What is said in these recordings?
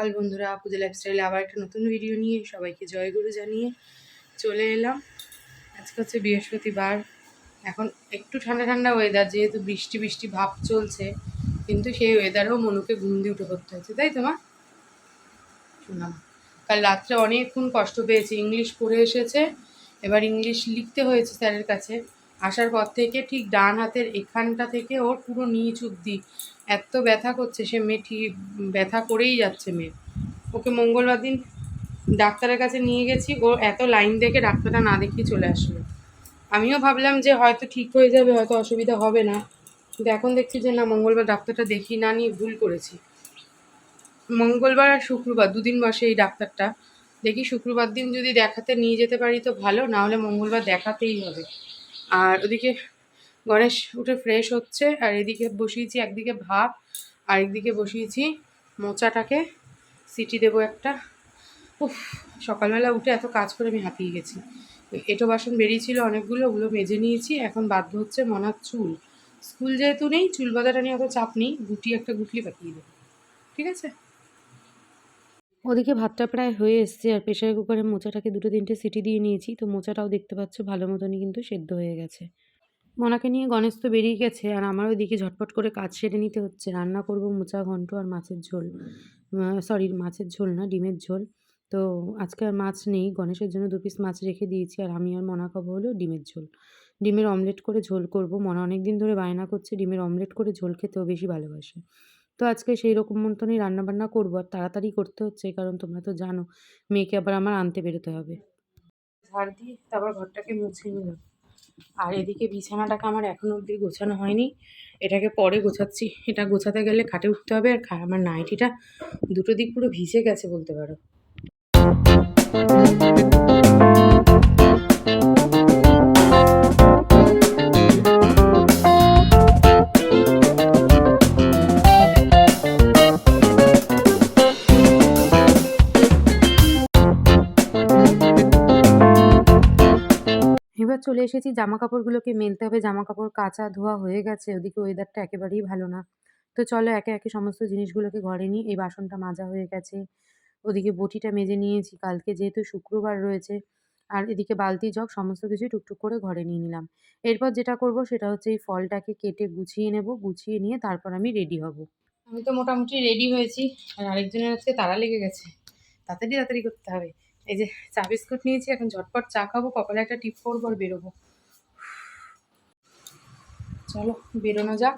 সকাল বন্ধুরা, পুজো লাইফস্টাইলে আবার একটা নতুন ভিডিও নিয়ে সবাইকে জয়গুরু জানিয়ে চলে এলাম। আজকে হচ্ছে বৃহস্পতিবার। এখন একটু ঠান্ডা ঠান্ডা ওয়েদার, যেহেতু বৃষ্টি বৃষ্টি ভাব চলছে, কিন্তু সেই ওয়েদারেও মনুকে ঘুম দিয়ে উঠে পড়তে হচ্ছে, তাই তো মা? শোনাম, কাল রাত্রে অনেকক্ষণ কষ্ট পেয়েছে, ইংলিশ পড়ে এসেছে, এবার ইংলিশ লিখতে হয়েছে স্যারের কাছে। আসার পর থেকে ঠিক ডান হাতের এখানটা থেকে ওর পুরো নিচ অব্দি এত ব্যথা করছে, সে মেয়ে ঠিক ব্যথা করেই যাচ্ছে মেয়ে। ওকে মঙ্গলবার দিন ডাক্তারের কাছে নিয়ে গেছি, ও এত লাইন দেখে ডাক্তারটা না দেখিয়ে চলে আসলো। আমিও ভাবলাম যে হয়তো ঠিক হয়ে যাবে, হয়তো অসুবিধা হবে না, কিন্তু এখন দেখছি যে না, মঙ্গলবার ডাক্তারটা দেখিয়ে না নিয়ে ভুল করেছি। মঙ্গলবার আর শুক্রবার দুদিন বসে এই ডাক্তারটা, দেখি শুক্রবার দিন যদি দেখাতে নিয়ে যেতে পারি তো ভালো, না হলে মঙ্গলবার দেখাতেই হবে। আর ওদিকে গণেশ উঠে ফ্রেশ হচ্ছে, আর এদিকে বসিয়েছি একদিকে ভাত, আর একদিকে বসিয়েছি মোচাটাকে সিটি দেবো একটা। উফ, সকালবেলা উঠে এত কাজ করে আমি হাঁপিয়ে গেছি। এঁটো বাসন বেরিয়েছিল অনেকগুলো, ওগুলো মেজে নিয়েছি। এখন বাধ্য হচ্ছে মনার চুল, স্কুল যেহেতু নেই, চুল বাঁধাটা নিয়ে অত চাপ নেই, একটা গুটলি পাঠিয়ে দেবো, ঠিক আছে? ওদিকে ভাতটা প্রায় হয়ে এসছে, আর প্রেশার কুকারে মোচাটাকে 2-3টে সিটি দিয়ে নিয়েছি। তো মোচাটাও দেখতে পাচ্ছ ভালো মতনই কিন্তু সেদ্ধ হয়ে গেছে। মনাকে নিয়ে গণেশ তো বেরিয়ে গেছে, আর আমার ওইদিকে ঝটপট করে কাজ সেরে নিতে হচ্ছে। রান্না করব মোচা ঘন্ট আর মাছের ঝোল, সরি মাছের ঝোল না, ডিমের ঝোল। তো আজকে আর মাছ নেই, গণেশের জন্য 2 পিস মাছ রেখে দিয়েছি, আর আমি আর মনা খাবো হলো ডিমের ঝোল। ডিমের অমলেট করে ঝোল করব। মনা অনেক দিন ধরে বায়না করছে ডিমের অমলেট করে ঝোল খেতেও বেশি ভালোবাসে। তো আজকে সেই রকম মতনই রান্নাবান্না করবো, আর তাড়াতাড়ি করতে হচ্ছে, কারণ তোমরা তো জানো মেয়েকে আবার আমার আনতে বেরোতে হবে। ঝাড় দিয়ে তারপর ঘরটাকে মুছে নিলাম। আর এদিকে বিছানাটাকে আমার এখনো অবধি গোছানো হয়নি, এটাকে পরে গোছাচ্ছি। এটা গোছাতে গেলে খাটে উঠতে হবে, আর আমার নাইটিটা দুটো দিক পুরো ভিজে গেছে বলতে পারো। এবার চলে এসেছি জামা কাপড়গুলোকে মেলতে হবে। জামা কাপড় কাচা ধোয়া হয়ে গেছে, ওদিকে ওয়েদারটা একেবারেই ভালো না। তো চলো একে একে সমস্ত জিনিসগুলোকে ঘরে নিই। এই বাসনটা মাজা হয়ে গেছে, ওদিকে বটিটা মেজে নিয়েছি, কালকে যেহেতু শুক্রবার রয়েছে। আর এদিকে বালতি জগ সমস্ত কিছুই টুকটুক করে ঘরে নিয়ে নিলাম। এরপর যেটা করব সেটা হচ্ছে এই ফলটাকে কেটে গুছিয়ে নেব, গুছিয়ে নিয়ে তারপর আমি রেডি হব। আমি তো মোটামুটি রেডি হয়েছি, আর আরেকজনের আজকে তাড়া লেগে গেছে, তাড়াতাড়ি তাড়াতাড়ি করতে হবে। এই যে চা বিস্কুট নিয়েছি, এখন ঝটপট চা খাবো, কপালে একটা টিপ করবো আর বেরোবো। চলো বেরোনো যাক।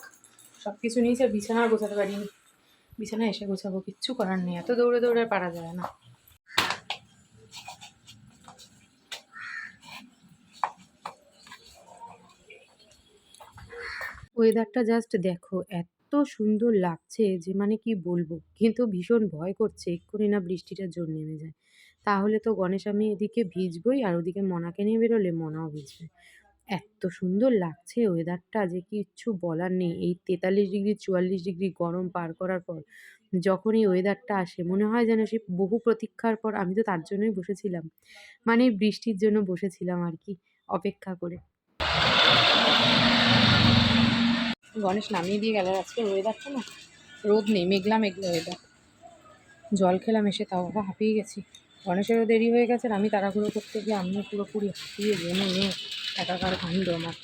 সব কিছু নিয়েছি, আর বিছানা আর গোছাতে পারিনি, বিছানায় এসে গোছাবো, কিচ্ছু করার নেই, এত দৌড়ে দৌড়ে পারা যায় না। ওয়েদারটা জাস্ট দেখো, এত সুন্দর লাগছে যে মানে কি বলবো, কিন্তু ভীষণ ভয় করছে এক্ষুনি না বৃষ্টিটা জোর নেমে যায়, তাহলে তো গণেশ আমি এদিকে ভিজবই, আর ওদিকে মনাকে নিয়ে বেরোলে মনাও ভিজবে। এত সুন্দর লাগছে ওয়েদারটা যে কিচ্ছু বলার নেই। এই 43 ডিগ্রি 44 ডিগ্রি গরম পার করার পর যখন এই ওয়েদারটা আসে, মনে হয় যেন সে বহু প্রতীক্ষার পর। আমি তো তার জন্যই বসেছিলাম, মানে বৃষ্টির জন্য বসেছিলাম আর কি, অপেক্ষা করে। গণেশ নামিয়ে দিয়ে গেল। আজকে ওয়েদারটা না, রোদ নেই, মেঘলা মেঘলা ওয়েদার। জল খেলাম এসে, তাও আবার হাঁপিয়ে গেছি। গণেশেরও দেরি হয়ে গেছে, আর আমি তাড়াহুড়ো করতে গিয়ে আমিও পুরোপুরি হাঁপিয়ে জেনে নিয়ে একাকার কাণ্ড আমার।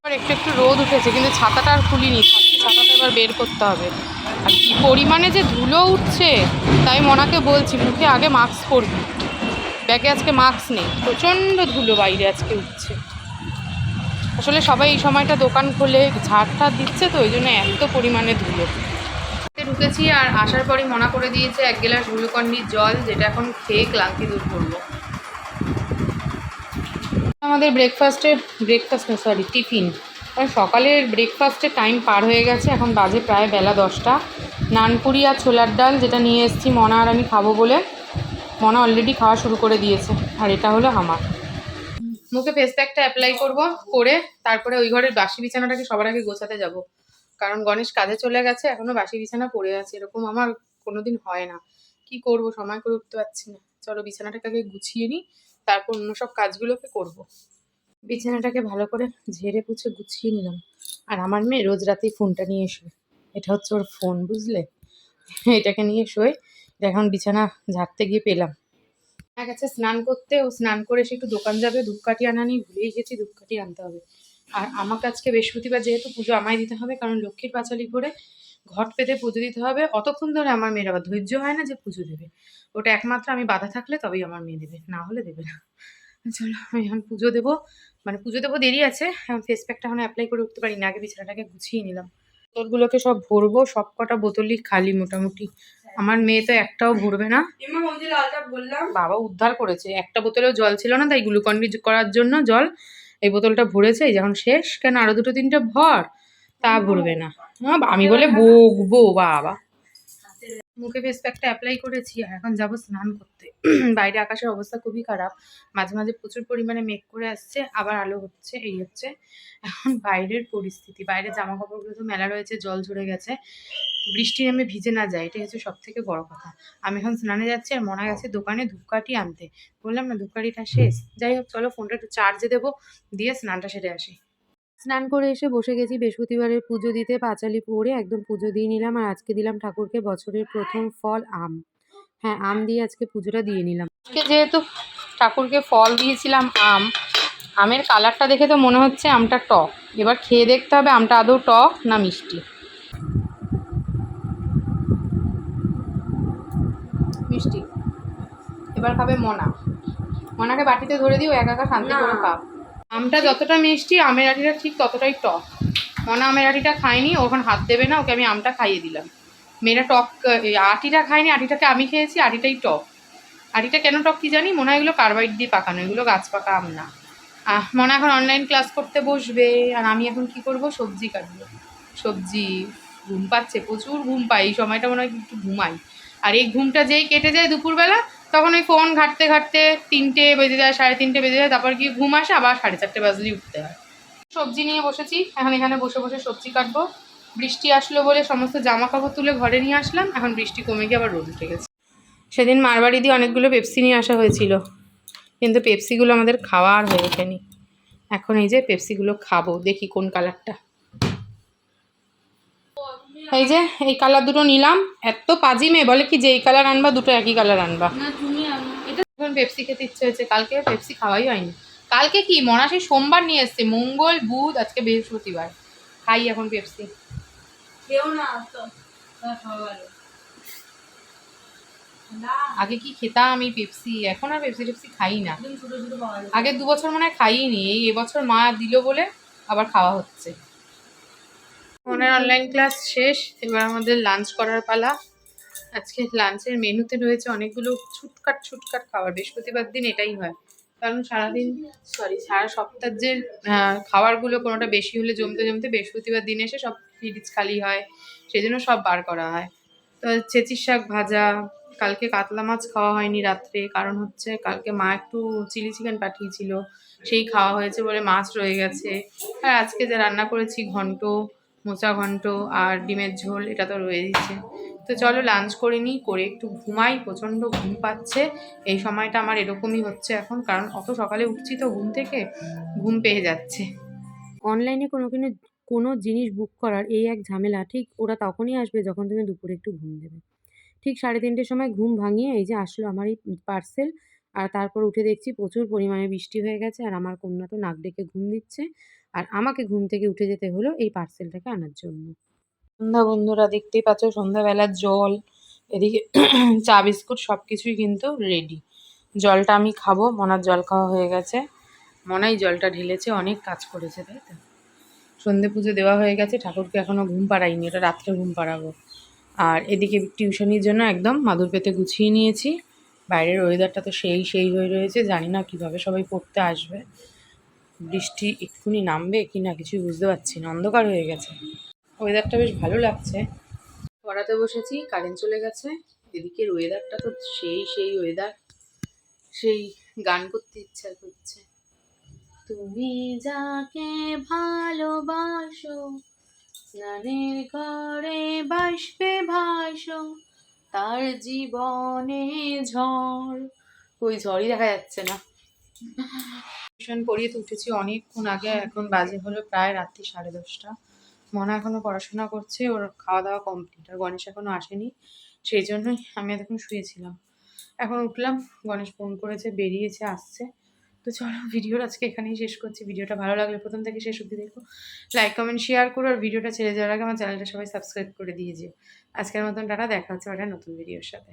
এবার একটু একটু রোদ উঠেছে, কিন্তু ছাতাটা আর খুলিনি, ছাতাটা এবার বের করতে হবে। আর কি পরিমাণে যে ধুলো উঠছে, তাই মনাকে বলছি মুখে আগে মাস্ক পরবি, ব্যাগে আজকে মাস্ক নেই, প্রচণ্ড ধুলো বাইরে আজকে উঠছে। আসলে সবাই এই সময়টা দোকান খোলে, ঝাড় ঠাড় দিচ্ছে, তো ওই জন্য এত পরিমাণে ধুলো। ঢুকেছি, আর আসার পরই মনা করে দিয়েছে 1 গ্লাস গ্লুকন্ডির জল, যেটা এখন খেয়ে ক্লান্তি দূর করবো। আমাদের টিফিন, কারণ সকালের ব্রেকফাস্টের টাইম পার হয়ে গেছে, এখন বাজে প্রায় বেলা 10টা। নানপুরি আর ছোলার ডাল যেটা নিয়ে এসেছি মনা আর আমি খাবো বলে, মনা অলরেডি খাওয়া শুরু করে দিয়েছে। আর এটা হলো আমার। মুখে ফেস প্যাকটা অ্যাপ্লাই করবো, করে তারপরে ওই ঘরের বাসি বিছানাটাকে সবার আগে গোছাতে যাব, কারণ গণেশ কাজে চলে গেছে, এখনো বাসি বিছানা পড়ে আছে। এরকম আমার কোনোদিন হয় না, কি করব, সময় করে উঠতে পারছি না। চলো বিছানাটাকে আগে গুছিয়ে নিই, তারপর অন্য সব কাজগুলোকে করব। বিছানাটাকে ভালো করে ঝেড়ে পুছে গুছিয়ে নিলাম। আর আমার মেয়ে রোজ রাতেই ফোনটা নিয়ে শোয়, এটা হচ্ছে ওর ফোন, বুঝলে, এটাকে নিয়ে শোয়। এখন বিছানা ঝাড়তে গিয়ে পেলাম। গেছে স্নান করতে, ও স্নান করে এসে একটু দোকান যাবে, ধূপকাঠি আনা নেই, ভুলেই গেছি, ধূপকাঠি আনতে হবে। আর আমাকে আজকে বৃহস্পতিবার যেহেতু পুজো আমায় দিতে হবে, কারণ লক্ষ্মীর পাঁচালি করে ঘট পেতে পুজো দিতে হবে। অতক্ষণ ধরে আমার মেয়ের আবার ধৈর্য হয় না যে পুজো দেবে, ওটা একমাত্র আমি বাধা থাকলে তবেই আমার মেয়ে দেবে, না হলে দেবে না। চলো আমি এখন পুজো দেবো, মানে পুজো দেবো, দেরি আছে, এখন ফেস প্যাকটা এখন অ্যাপ্লাই করে উঠতে পারি না, আগে বিছানাটাকে গুছিয়ে নিলাম। বোতলগুলোকে সব ভরবো, সব কটা বোতলই খালি মোটামুটি। আমার মেয়ে তো একটাও ভরবে না। বাবা উদ্ধার করেছে, একটা বোতলেও জল ছিল না, তাই গ্লুকন ডি করার জন্য জল এই বোতলটা ভরেছে, এই যখন শেষ, কেন আরো দুটো তিনটে ভর, তা ভরবে না। আমি বলে বকবো বাবা। মুখে ফেস প্যাকটা অ্যাপ্লাই করেছি, আর এখন যাবো স্নান করতে। বাইরে আকাশের অবস্থা খুবই খারাপ, মাঝে মাঝে প্রচুর পরিমাণে মেঘ করে আসছে, আবার আলো হচ্ছে, এই হচ্ছে এখন বাইরের পরিস্থিতি। বাইরে জামা কাপড়গুলো তো মেলা রয়েছে, জল ঝরে গেছে, বৃষ্টি নেমে ভিজে না যায়, এটাই হচ্ছে সব থেকে বড় কথা। আমি এখন স্নানে যাচ্ছি, আর মনে গেছে দোকানে ধূপকাঠি আনতে, বললাম না ধূপকাঠিটা শেষ। যাই হোক চলো ফোনটা একটু চার্জে দেবো, দিয়ে স্নানটা সেরে আসি। স্নান করে এসে বসে গেছি বৃহস্পতিবারের পুজো দিতে, পাঁচালি পরে একদম পুজো দিয়ে নিলাম। আর আজকে দিলাম ঠাকুরকে বছরের প্রথম ফল আম। হ্যাঁ, আম দিয়ে আজকে পুজোটা দিয়ে নিলাম। আজকে যেহেতু ঠাকুরকে ফল দিয়েছিলাম আম, আমের কালারটা দেখে তো মনে হচ্ছে আমটা টক। এবার খেয়ে দেখতে হবে আমটা আদৌ টক না মিষ্টি। মিষ্টি। এবার খাবে মনা, মনাকে বাটিতে ধরে দিও, একা একা শান্তি করে খাও। আমটা যতটা মিষ্টি, আমের আটিটা ঠিক ততটাই টক। মনা আমের আটিটা খায়নি, ওখানে হাত দেবে না, ওকে আমি আমটা খাইয়ে দিলাম। মেয়েরা টক, আটিটা খায়নি, আটিটাকে আমি খেয়েছি, আটিটাই টক। আটিটা কেন টক কি জানি, মনে হয় এগুলো কার্বাইড দিয়ে পাকানো, এগুলো গাছ পাকা আম না। মনে এখন অনলাইন ক্লাস করতে বসবে, আর আমি এখন কি করব, সবজি কাটবো। সবজি, ঘুম পাচ্ছে, প্রচুর ঘুম পাই এই সময়টা, মনে হয় একটু ঘুমাই। আর এই ঘুমটা যেই কেটে যায় দুপুরবেলা, তখন ওই ফোন ঘাঁটতে ঘাঁটতে 3টে বেজে যায়, 3:30 বেজে যায়, তারপর গিয়ে ঘুম আসে, আবার 4:30 বাজলেই উঠতে হয়। সবজি নিয়ে বসেছি, এখন এখানে বসে বসে সবজি কাটবো। বৃষ্টি আসলো বলে সমস্ত জামা কাপড় তুলে ঘরে নিয়ে আসলাম, এখন বৃষ্টি কমে গিয়ে আবার রোদ উঠে গেছে। সেদিন মারবাড়ি দিয়ে অনেকগুলো পেপসি নিয়ে আসা হয়েছিল, কিন্তু পেপসিগুলো আমাদের খাওয়া আর হয়ে ওঠেনি। এখন এই যে পেপসিগুলো খাবো, দেখি কোন কালারটা। এই যে এই কালার দুটো নিলাম। এত পাজি মেয়ে, বলে কি যে এই কালার আনবা, দুটো একই কালার আনবা। এখন পেপসি খেতে ইচ্ছে হয়েছে, কালকে পেপসি খাওয়াই হয়নি। কালকে কি মনা সেই সোমবার নিয়ে এসছে, মঙ্গল বুধ, আজকে বৃহস্পতিবার, খাই এখন পেপসি। আগে কি খেতাম এই পেপসি, এখন আর পেপসি টেপসি খাই না। আগে 2 বছর মনে হয় খাইনি, এই এবছর মা দিল বলে আবার খাওয়া হচ্ছে। ওনার অনলাইন ক্লাস শেষ, এবার আমাদের লাঞ্চ করার পালা। আজকে লাঞ্চের মেনুতে রয়েছে অনেকগুলো ছুটকাট ছুটকাট খাবার, বৃহস্পতিবার দিন এটাই হয়, কারণ সারা সপ্তাহের যে খাবারগুলো কোনোটা বেশি হলে জমতে জমতে বৃহস্পতিবার দিন এসে সব ফ্রিজ খালি হয়, সেই জন্য সব বার করা হয়। তো চেচির শাক ভাজা, কালকে কাতলা মাছ খাওয়া হয়নি রাত্রে, কারণ হচ্ছে কালকে মা একটু চিলি চিকেন পাঠিয়েছিল, সেই খাওয়া হয়েছে বলে মাছ রয়ে গেছে। আর আজকে যা রান্না করেছি, ঘন্ট, মোচা ঘন্ট আর ডিমের ঝোল, এটা তো রয়ে দিচ্ছে। তো চলো লাঞ্চ করে নিই, করে একটু ঘুমাই, প্রচণ্ড ঘুম পাচ্ছে। এই সময়টা আমার এরকমই হচ্ছে এখন, কারণ অত সকালে উঠছি তো ঘুম থেকে, ঘুম পেয়ে যাচ্ছে। অনলাইনে কোনো জিনিস বুক করার এই এক ঝামেলা, ঠিক ওরা তখনই আসবে যখন তুমি দুপুরে একটু ঘুম দেবে। ঠিক 3:30-র সময় ঘুম ভাঙিয়ে এই যে আসলো আমার এই পার্সেল। আর তারপর উঠে দেখছি প্রচুর পরিমাণে বৃষ্টি হয়ে গেছে, আর আমার কন্যা তো নাক ডেকে ঘুম দিচ্ছে, আর আমাকে ঘুম থেকে উঠে যেতে হলো এই পার্সেলটাকে আনার জন্য। সন্ধ্যা বন্ধুরা, দেখতেই পাচ্ছ সন্ধ্যাবেলার জল, এদিকে চা বিস্কুট সব কিছুই কিন্তু রেডি। জলটা আমি খাবো, মনার জল খাওয়া হয়ে গেছে, মনাই জলটা ঢেলেছে, অনেক কাজ করেছে তাই তো। সন্ধে পুজো দেওয়া হয়ে গেছে, ঠাকুরকে এখনও ঘুম পাড়াইনি, ওটা রাত্রে ঘুম পাড়াবো। আর এদিকে টিউশনির জন্য একদম মাদুর পেতে গুছিয়ে নিয়েছি। বাইরের ওয়েদারটা তো সেই হয়ে রয়েছে, জানি না কিভাবে সবাই পড়তে আসবে, বৃষ্টি এক্ষুনি নামবে কি না কিছুই বুঝতে পারছি না, অন্ধকার হয়ে গেছে। ওয়েদারটা বেশ ভালো লাগছে। পড়াতে বসেছি, কারেন্ট চলে গেছে। এদিকের ওয়েদারটা তো সেই ওয়েদার, সেই গান করতে ইচ্ছা করছে। তুমি যাকে ভালোবাসো, স্নানের ঘরে বাষ্পে ভাসো, তার জীবনে ঝড়। ওই ঝড়ই দেখা যাচ্ছে না। টিউশন পড়িয়ে তো উঠেছি অনেকক্ষণ আগে, এখন বাজে হলো প্রায় রাত্রি 10:30। মনা এখনো পড়াশোনা করছে, ওর খাওয়া দাওয়া কমপ্লিট, আর গণেশ এখনো আসেনি। সেই জন্যই আমি এতক্ষণ শুয়েছিলাম। এখন উঠলাম, গণেশ ফোন করেছে, বেরিয়েছে, আসছে। তো চলো ভিডিওটা আজকে এখানেই শেষ করছি। ভিডিওটা ভালো লাগলে প্রথম থেকে শেষ অবধি দেখো, লাইক কমেন্ট শেয়ার করো, আর ভিডিওটা ছেড়ে যাওয়ার আগে আমার চ্যানেলটা সবাই সাবস্ক্রাইব করে দিয়ে যেও। আজকের মতন টাটা, দেখা হচ্ছে একটা নতুন ভিডিওর সাথে।